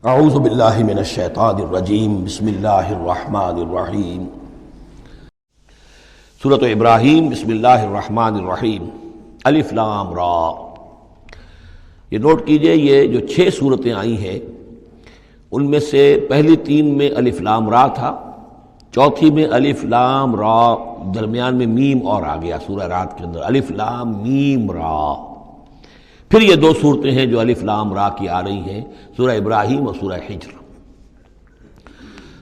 اعوذ باللہ من الشیطان الرجیم بسم اللہ الرحمن الرحیم سورۃ ابراہیم بسم اللہ الرحمن الرحیم الف لام را۔ یہ نوٹ کیجئے یہ جو 6 صورتیں آئی ہیں ان میں سے پہلی 3 میں الف لام را تھا، چوتھی میں الف لام را، درمیان میں میم اور آ گیا سورہ رات کے اندر الف لام میم را۔ پھر یہ 2 صورتیں ہیں جو الف لام را کی آ رہی ہیں، سورہ ابراہیم اور سورہ حجر۔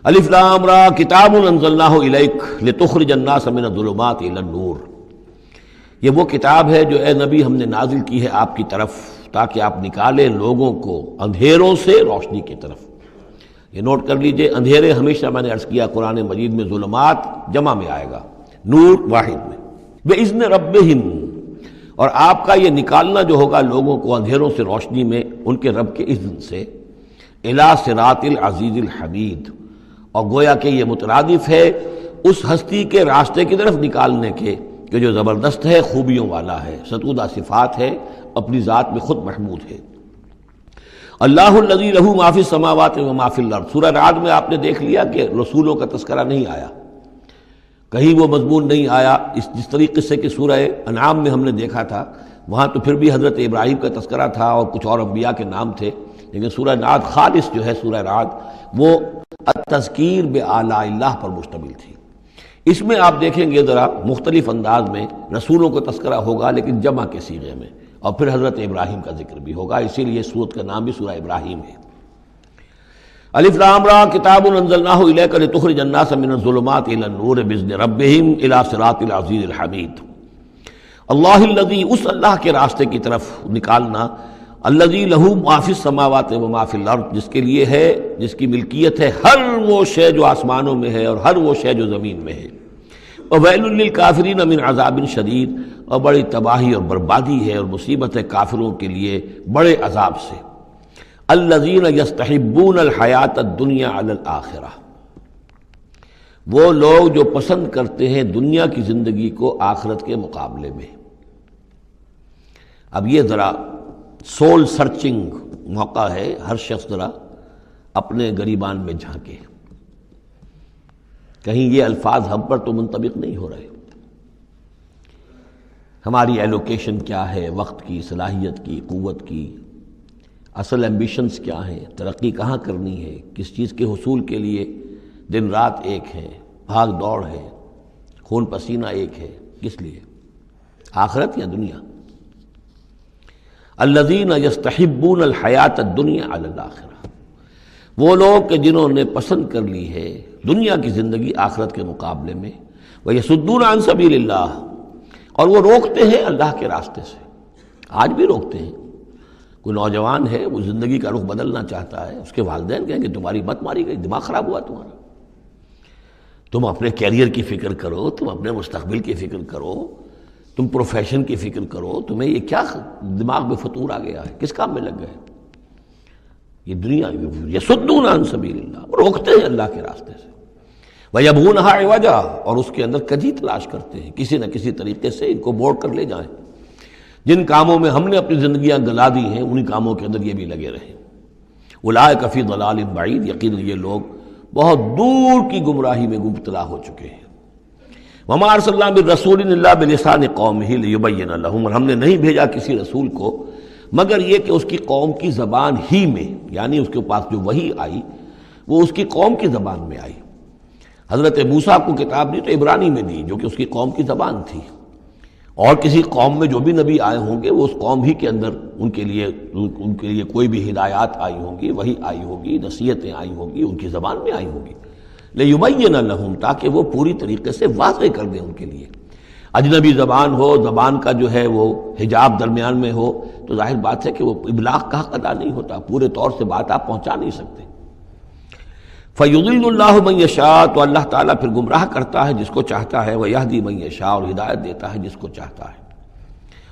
الف لام را کتاب انزلناہ الیک لتخرج الناس من الظلمات الی النور۔ یہ وہ کتاب ہے جو اے نبی ہم نے نازل کی ہے آپ کی طرف تاکہ آپ نکالیں لوگوں کو اندھیروں سے روشنی کی طرف۔ یہ نوٹ کر لیجئے، اندھیرے ہمیشہ میں نے عرض کیا قرآن مجید میں ظلمات جمع میں آئے گا، نور واحد میں۔ بِإِذْنِ رَبِّهِمْ، اور آپ کا یہ نکالنا جو ہوگا لوگوں کو اندھیروں سے روشنی میں ان کے رب کے اذن سے، الی صراط العزیز الحمید، اور گویا کہ یہ مترادف ہے اس ہستی کے راستے کی طرف نکالنے کے کہ جو زبردست ہے، خوبیوں والا ہے، ستودہ صفات ہے، اپنی ذات میں خود محمود ہے۔ اللہ الذی لہ ما فی السماوات و ما فی الارض۔ سورہ رعد میں آپ نے دیکھ لیا کہ رسولوں کا تذکرہ نہیں آیا، کہیں وہ مضمون نہیں آیا، جس طریقے سے کہ سورہ انعام میں ہم نے دیکھا تھا، وہاں تو پھر بھی حضرت ابراہیم کا تذکرہ تھا اور کچھ اور انبیاء کے نام تھے، لیکن سورہ رعد خالص جو ہے سورہ رعد وہ التذکیر بآلاء اللہ پر مشتمل تھی۔ اس میں آپ دیکھیں گے ذرا مختلف انداز میں رسولوں کا تذکرہ ہوگا لیکن جمع کے صیغے میں، اور پھر حضرت ابراہیم کا ذکر بھی ہوگا، اسی لیے سورت کا نام بھی سورہ ابراہیم ہے۔ الف لام را کتاب انزلناہ الیک لتخرج الناس من الظلمات الی النور باذن ربہم الی صراط العزیز الحمید۔ اللہ الذی، اس اللہ کے راستے کی طرف نکالنا، الذی لہ ما فی السماوات و ما فی الارض، جس کے لیے ہے، جس کی ملکیت ہے ہر وہ شے جو آسمانوں میں ہے اور ہر وہ شے جو زمین میں ہے۔ وویل للکافرین من عذاب شدید، اور بڑی تباہی اور بربادی ہے اور مصیبت ہے کافروں کے لیے بڑے عذاب سے۔ الذین یستحبون الحیات الدنیا علی الآخرہ، وہ لوگ جو پسند کرتے ہیں دنیا کی زندگی کو آخرت کے مقابلے میں۔ اب یہ ذرا سول سرچنگ موقع ہے، ہر شخص ذرا اپنے گریبان میں جھانکے، کہیں یہ الفاظ ہم پر تو منطبق نہیں ہو رہے۔ ہماری ایلوکیشن کیا ہے، وقت کی، صلاحیت کی، قوت کی، اصل ایمبیشنز کیا ہیں، ترقی کہاں کرنی ہے، کس چیز کے حصول کے لیے دن رات ایک ہے، بھاگ دوڑ ہے، خون پسینہ ایک ہے، کس لیے؟ آخرت یا دنیا؟ الذین یستحبون الحیات الدنیا علی الآخرہ، وہ لوگ کہ جنہوں نے پسند کر لی ہے دنیا کی زندگی آخرت کے مقابلے میں، ویصدون عن سبیل اللہ، اور وہ روکتے ہیں اللہ کے راستے سے۔ آج بھی روکتے ہیں۔ کوئی نوجوان ہے وہ زندگی کا رخ بدلنا چاہتا ہے، اس کے والدین کہیں کہ تمہاری مت ماری گئی، دماغ خراب ہوا تمہارا، تم اپنے کیریئر کی فکر کرو، تم اپنے مستقبل کی فکر کرو، تم پروفیشن کی فکر کرو، تمہیں یہ کیا دماغ میں فطور آ گیا ہے، کس کام میں لگ گئے؟ یہ دنیا یصدون عن سبیل اللہ، روکتے ہیں اللہ کے راستے سے۔ وَيَبْغُونَهَا عِوَجًا، اور اس کے اندر کجی تلاش کرتے ہیں، کسی نہ کسی طریقے سے ان کو موڑ کر لے جائیں۔ جن کاموں میں ہم نے اپنی زندگیاں گلا دی ہیں انہی کاموں کے اندر یہ بھی لگے رہے۔ اولئک فی ضلال بعید، یقیناً یہ لوگ بہت دور کی گمراہی میں مبتلا ہو چکے ہیں۔ وما ارسلنا من رسول الا بلسان قومہ لیبین لہم، اور ہم نے نہیں بھیجا کسی رسول کو مگر یہ کہ اس کی قوم کی زبان ہی میں، یعنی اس کے پاس جو وحی آئی وہ اس کی قوم کی زبان میں آئی۔ حضرت موسیٰ کو کتاب دی تو عبرانی میں دی جو کہ اس کی قوم کی زبان تھی، اور کسی قوم میں جو بھی نبی آئے ہوں گے وہ اس قوم ہی کے اندر ان کے لیے کوئی بھی ہدایات آئی ہوں گی، وحی آئی ہوگی، نصیحتیں آئی ہوں گی، ان کی زبان میں آئی ہوں گی، لیبین لہم، تاکہ وہ پوری طریقے سے واضح کر دیں ان کے لیے۔ اجنبی زبان ہو، زبان کا جو ہے وہ حجاب درمیان میں ہو تو ظاہر بات ہے کہ وہ ابلاغ کا حق ادا نہیں ہوتا، پورے طور سے بات آپ پہنچا نہیں سکتے۔ فَيُضِلُّ اللَّهُ مَن يَشَاءُ، تو اللہ تعالیٰ پھر گمراہ کرتا ہے جس کو چاہتا ہے، وَيَهْدِي مَن يَشَاءُ، اور ہدایت دیتا ہے جس کو چاہتا ہے۔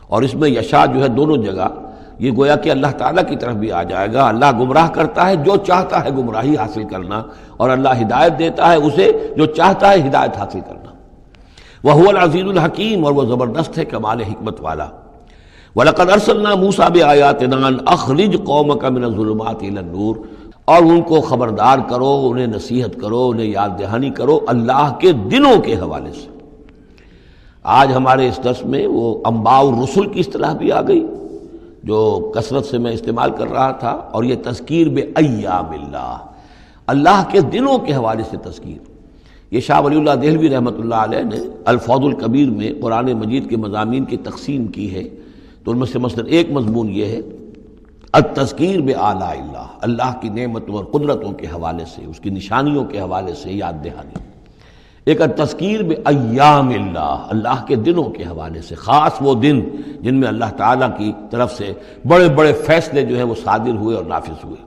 اور اس میں یشاء جو ہے دونوں جگہ یہ گویا کہ اللہ تعالیٰ کی طرف بھی آ جائے گا۔ اللہ گمراہ کرتا ہے جو چاہتا ہے گمراہی حاصل کرنا، اور اللہ ہدایت دیتا ہے اسے جو چاہتا ہے ہدایت حاصل کرنا۔ وَهُوَ الْعَزِيزُ الْحَكِيمُ، اور وہ زبردست ہے کمال حکمت والا۔ وَلَقَدْ أَرْسَلْنَا مُوسَىٰ بِآيَاتِنَا أَنْ أَخْرِجْ قَوْمَكَ مِنَ الظُّلُمَاتِ إِلَى النُّورِ، اور ان کو خبردار کرو، انہیں نصیحت کرو، انہیں یاد دہانی کرو اللہ کے دنوں کے حوالے سے۔ آج ہمارے اس درس میں وہ انباء الرسل کی اصطلاح بھی آ گئی جو کثرت سے میں استعمال کر رہا تھا، اور یہ تذکیر بایام اللہ، اللہ کے دنوں کے حوالے سے تذکیر۔ یہ شاہ ولی اللہ دہلوی رحمۃ اللہ علیہ نے الفوض الکبیر میں قرآن مجید کے مضامین کی تقسیم کی ہے، تو ان میں سے مثلا ایک مضمون یہ ہے التذکیر بآلاء اللہ، اللہ کی نعمتوں اور قدرتوں کے حوالے سے، اس کی نشانیوں کے حوالے سے یاد دہانی۔ ایک التذکیر بایام اللہ، اللہ کے دنوں کے حوالے سے، خاص وہ دن جن میں اللہ تعالیٰ کی طرف سے بڑے بڑے فیصلے جو ہیں وہ صادر ہوئے اور نافذ ہوئے۔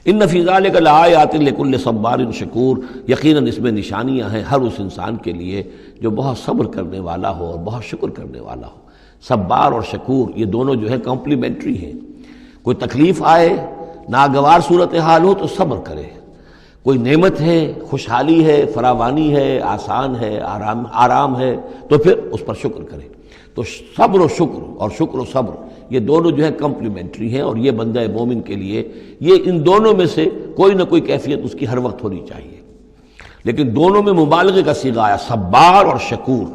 ان فی ذلک لآیات لکل صبار شکور، یقیناً اس میں نشانیاں ہیں ہر اس انسان کے لیے جو بہت صبر کرنے والا ہو اور بہت شکر کرنے والا ہو۔ صبار اور شکور یہ دونوں جو ہے کمپلیمنٹری ہیں۔ کوئی تکلیف آئے، ناگوار صورتحال ہو تو صبر کرے، کوئی نعمت ہے، خوشحالی ہے، فراوانی ہے، آسان ہے، آرام ہے تو پھر اس پر شکر کرے۔ تو صبر و شکر اور شکر و صبر یہ دونوں جو ہے کمپلیمنٹری ہیں، اور یہ بندہ مومن کے لیے یہ ان دونوں میں سے کوئی نہ کوئی کیفیت اس کی ہر وقت ہونی چاہیے۔ لیکن دونوں میں مبالغے کا صیغہ آیا، صبار اور شکور۔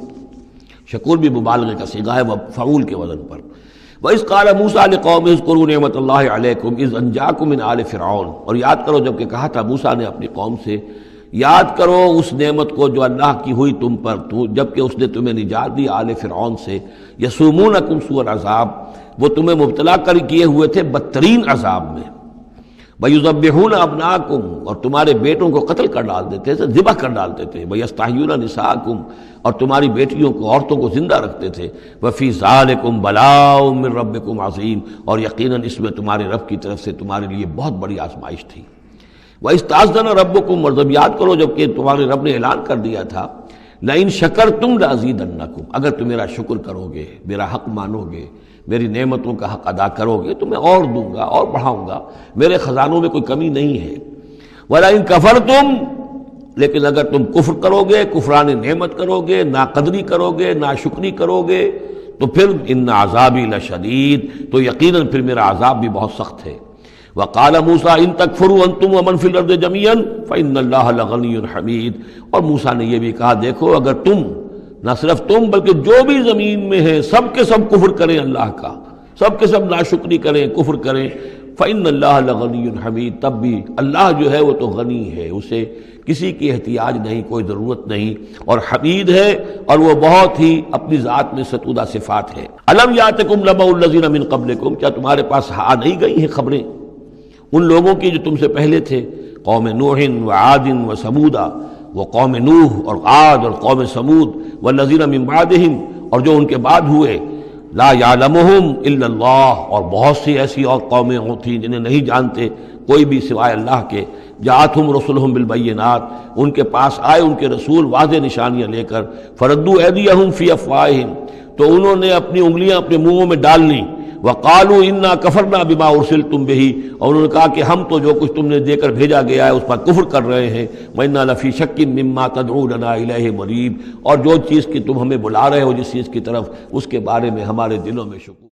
شکور بھی مبالغے کا صیغہ ہے، وہ فعول کے وزن پر۔ وَإِذْ قَالَ مُوسَىٰ لِقَوْمِهِ اذْكُرُوا نِعْمَتَ اللَّهِ عَلَيْكُمْ إِذْ أَنْجَاكُم مِّنْ آلِ فِرْعَوْنَ، اور یاد کرو جب کہ کہا تھا موسیٰ نے اپنی قوم سے، یاد کرو اس نعمت کو جو اللہ کی ہوئی تم پر، جب کہ اس نے تمہیں نجات دی آل فرعون سے۔ یسومونکم سوء العذاب، وہ تمہیں مبتلا کر کیے ہوئے تھے بدترین عذاب میں۔ وَيُذَبِّحُونَ أَبْنَاءَكُمْ، اور تمہارے بیٹوں کو قتل کر ڈالتے تھے، ذبح کر ڈالتے تھے۔ وَيَسْتَحْيُونَ نِسَاءَكُمْ، اور تمہاری بیٹیوں کو، عورتوں کو زندہ رکھتے تھے۔ وَفِي ذَلِكُمْ بَلَاءٌ مِّن رَبِّكُمْ عَظِيمٌ، اور یقیناً اس میں تمہارے رب کی طرف سے تمہارے لیے بہت بڑی آزمائش تھی۔ وَإِسْتَأْذَنَ رَبُّكُمْ، اور جب یاد کرو جب کہ تمہارے رب نے اعلان کر دیا تھا لَإِن شَكَرْتُمْ لَأَزِيدَنَّكُمْ، اگر تم میرا شکر کرو گے، میرا حق مانو گے، میری نعمتوں کا حق ادا کرو گے تو میں اور دوں گا اور بڑھاؤں گا، میرے خزانوں میں کوئی کمی نہیں ہے۔ وَلَئِن كَفَرْتُمْ، لیکن اگر تم کفر کرو گے، کفران نعمت کرو گے، ناقدری کرو گے، ناشکری کرو گے، تو پھر ان عذابی لشدید، تو یقیناً پھر میرا عذاب بھی بہت سخت ہے۔ وقال موسیٰ ان تکفروا انتم ومن فی الارض جميعا فإن اللہ لغنی حمید، اور موسیٰ نے یہ بھی کہا دیکھو اگر تم، نہ صرف تم بلکہ جو بھی زمین میں ہیں سب کے سب کفر کریں اللہ کا، سب کے سب ناشکری کریں، کفر کریں، فإن اللہ لغنی حمید، تب بھی اللہ جو ہے وہ تو غنی ہے، اسے کسی کی احتیاج نہیں، کوئی ضرورت نہیں، اور حمید ہے، اور وہ بہت ہی اپنی ذات میں ستودہ صفات ہے۔ الم یاتکم نبأ الذین من قبلکم، کیا تمہارے پاس آ نہیں گئی ہیں خبریں ان لوگوں کی جو تم سے پہلے تھے، قوم نوح و عاد و ثمود، وہ قوم نوح اور عاد اور قوم ثمود، والذین من بعدہم، اور جو ان کے بعد ہوئے، لا یعلمہم الا اللہ، اور بہت سی ایسی اور قومیں تھیں جنہیں نہیں جانتے کوئی بھی سوائے اللہ کے، جاءتہم رسلہم بالبینات، ان کے پاس آئے ان کے رسول واضح نشانیاں لے کر، فردوا ایدیہم فی افواہہم، تو انہوں نے اپنی انگلیاں اپنے منہوں میں ڈال لیں، وقالوا انا کفرنا بما ارسلتم به، اور انہوں نے کہا کہ ہم تو جو کچھ تم نے دے کر بھیجا گیا ہے اس پر کفر کر رہے ہیں، وَإِنَّا لَفِي شَكٍّ مِّمَّا تَدْعُونَنَا إِلَيْهِ مُرِيبٍ، اور جو چیز کی تم ہمیں بلا رہے ہو جس چیز کی طرف، اس کے بارے میں ہمارے دلوں میں شکوک